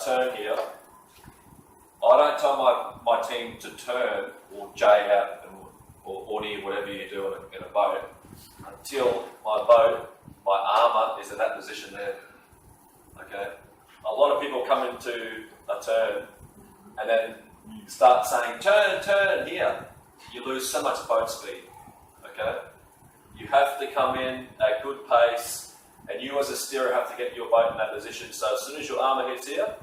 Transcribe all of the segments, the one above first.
turn here, I don't tell my team to turn or jay out or orney, whatever you do in a boat, until my armour is in that position there. Okay? A lot of people come into a turn and then start saying, turn here. You lose so much boat speed. Okay? You have to come in at good pace, and you as a steerer have to get your boat in that position. So as soon as your armour hits here,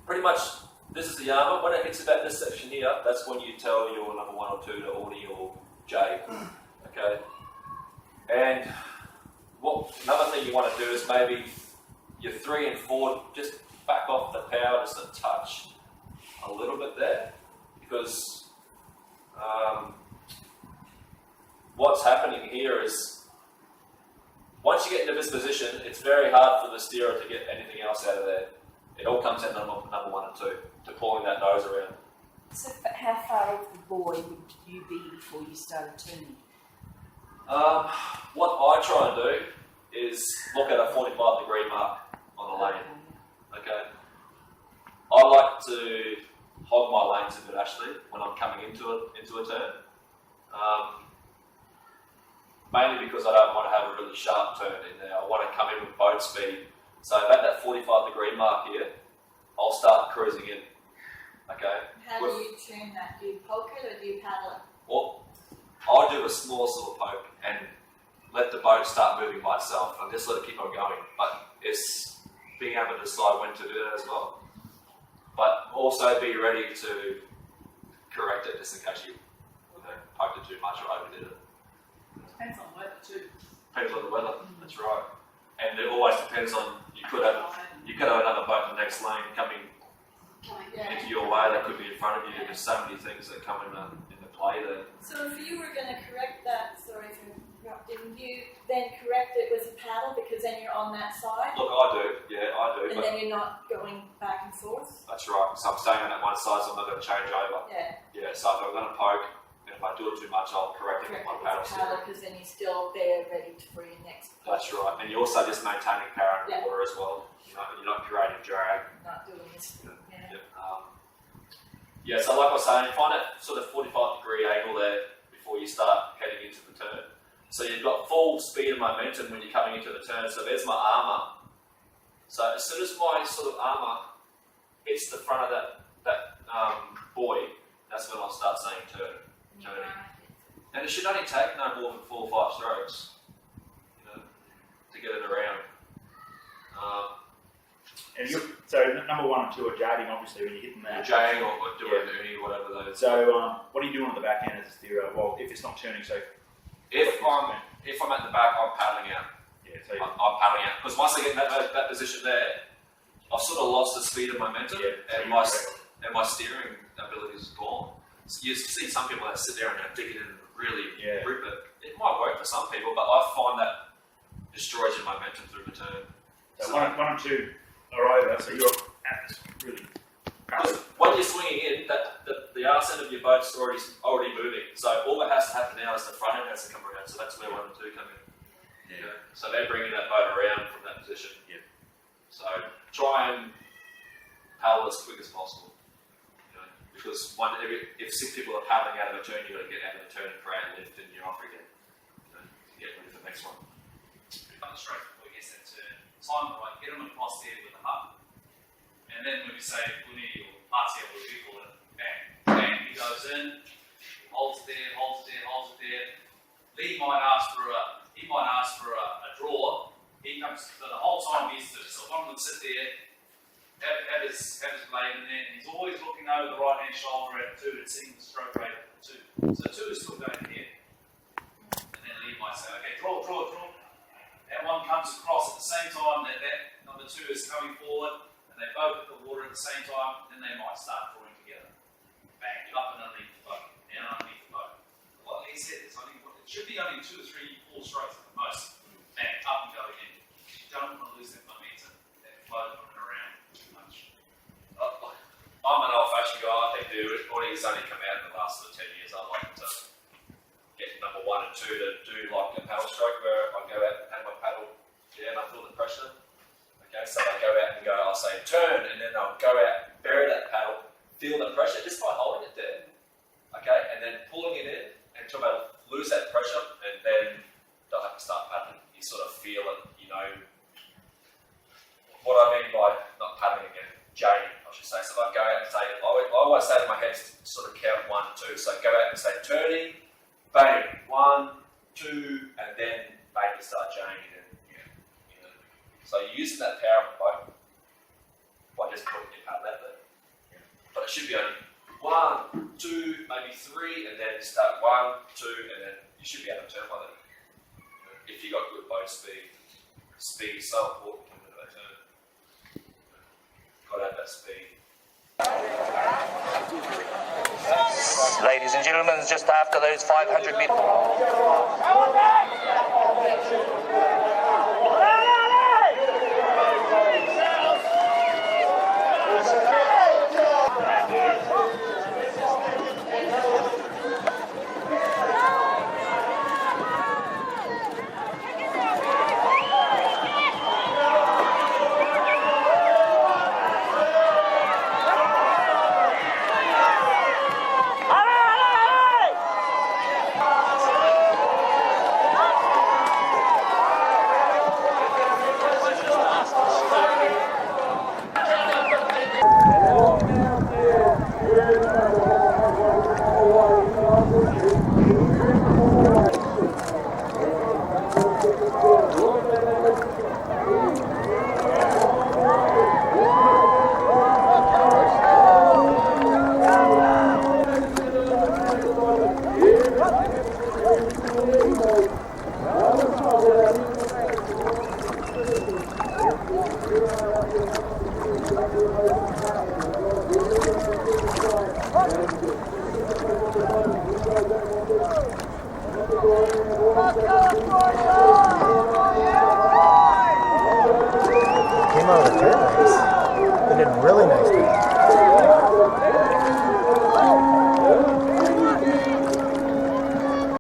pretty much this is the armour. When it hits about this section here, that's when you tell your number 1 or 2 to orney or jay. Okay? And another thing you want to do is maybe your 3 and 4, just back off the power just a touch, a little bit there, because what's happening here is once you get into this position, it's very hard for the steerer to get anything else out of there. It all comes in number 1 and 2 to pulling that nose around. So how far off the buoy would you be before you started turning? What I try and do is look at a 45-degree mark on the lane. Okay. I like to hog my lanes a bit actually when I'm coming into a turn. Mainly because I don't want to have a really sharp turn in there. I want to come in with boat speed. So about that 45-degree mark here, I'll start cruising in. Okay. How do you turn that? Do you poke it or do you paddle it? Well, I'll do a small sort of poke and let the boat start moving by itself and just let it keep on going. But it's being able to decide when to do that as well. But also be ready to correct it just in case you poked it too much or overdid it. Depends on weather too. Depends on the weather, that's right. And it always depends on, you could have another boat in the next lane coming into your way that could be in front of you. There's so many things that come into play there. So if you were going to correct that, sorry for interrupting, you then correct it with a paddle because then you're on that side? Look, I do. And then you're not going back and forth? That's right. So I'm staying on that one side, so I'm not going to change over. Yeah. So if I'm going to poke, and if I do it too much, I'll correct it with my paddle. Because then you're still there ready for your next poke. That's right. And you're also just maintaining power in the water as well. You're not creating drag. Not doing this. So like I was saying, find that sort of 45-degree angle there before you start heading into the turn. So you've got full speed and momentum when you're coming into the turn. So there's my armour. So as soon as my sort of armour hits the front of that buoy, that's when I'll start saying turning. And it should only take no more than 4 or 5 strokes, to get it around. So number 1 and 2 are jading, obviously, when you're hitting that. Jaying or doing an uni, whatever those. So what are you doing on the back end as a steerer? Well, if it's not turning, so if I'm at the back, I'm paddling out. Yeah, so I'm paddling out because once I get in that position there, I've sort of lost the speed and momentum, and my steering ability is gone. So you see some people that sit there and they're digging in and really rip it. It might work for some people, but I find that destroys your momentum through the turn. So 1 and 2 are over, so you're at this really. When you're swinging in, the arse end of your boat's already moving. So all that has to happen now is the front end has to come around. So that's where 1 and 2 come in. Yeah. So they're bringing that boat around from that position. Yeah. So try and paddle as quick as possible. Because if 6 people are paddling out of a turn, you've got to get out of the turn and create a lift, and you're off again. To get ready for the next one. Come straight before he gets that turn. Time right, get him across there with the hub. And then when we say Uni or Martial, what we call it, bang, bang, he goes in, holds it there. Lee might ask for a draw. He comes, so the whole time so one would sit there, have his blade in there, and he's always looking over the right hand shoulder at 2 and seeing the stroke rate at 2. So 2 is still going here. And then Lee might say, okay, draw. That one comes across at the same time that number 2 is coming forward, and they both hit the water at the same time, then they might start drawing together. Bang, up and underneath the boat, down underneath the boat. What Lee said is it should be only 2 or 3, 4 strokes at the most. Bang, up and go again. You don't want to lose that momentum, that flow coming around too much. I'm an old-fashioned guy. I think the audience only come out in the last 10 years. I like to get number 1 and 2 to do like a paddle stroke where I go out and my paddle and I feel the pressure. Okay, and so they go out and go, I'll say turn, and then they'll go out, bury that paddle, feel the pressure just by holding it there. Okay, and then pulling it in until they lose that pressure, and then they'll have to start paddling. You sort of feel it, you know. What I mean by not paddling again, jailing, I should say. So I go out and say, I always say to my head, sort of count 1, 2. So go out and say turning, bang, 1, 2, and then maybe start jailing again. You know. So you're using that power by just putting your paddle out there. But it should be only 1, 2, maybe 3, and then start 1, 2, and then you should be able to turn by then. If you got good boat speed. Speed is so important coming to that turn. Got to have that speed. Ladies and gentlemen, just after those 500 metres. Came out of the pit nice. They did really nice.